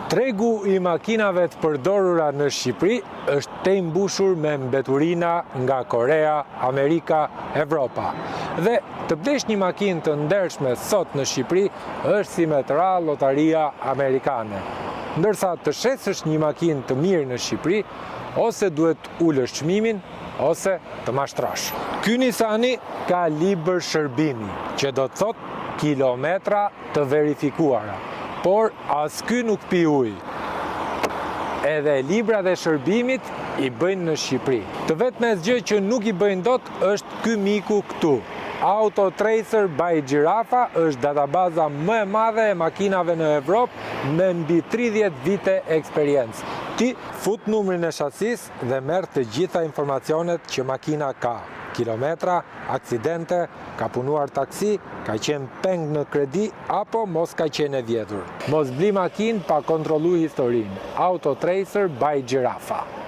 Tregu i makinave të përdorura në Shqipëri është të mbushur me mbeturina nga Korea, Amerika, Evropa. Dhe të blesh një makinë të ndershme sot në Shqipëri është si me të ra lotaria amerikane. Ndërsa të shesësh një makinë të mirë në Shqipëri, ose duhet ullësh çmimin, ose të mashtrosh. Ky Nisani ka libër shërbimi, që do të thot kilometra të verifikuara. Por as ky nuk pi ujë. Edhe librat e shërbimit i bëjnë në Shqipëri. Të vetmes gjë që nuk i bëjnë dot është ky miku këtu. Auto Tracer by Girafa është databaza më e madhe e makinave në Evropë me mbi 30 vite eksperiencë. Ti fut numrin e shasis dhe merr të gjitha informacionet që makina ka. Kilometra, aksidente, ka punuar taksi, ka qenë peng në kredi apo mos ka qenë e vjetur. Mos bli makinë pa kontrollu historinë. Auto Tracer by Girafa.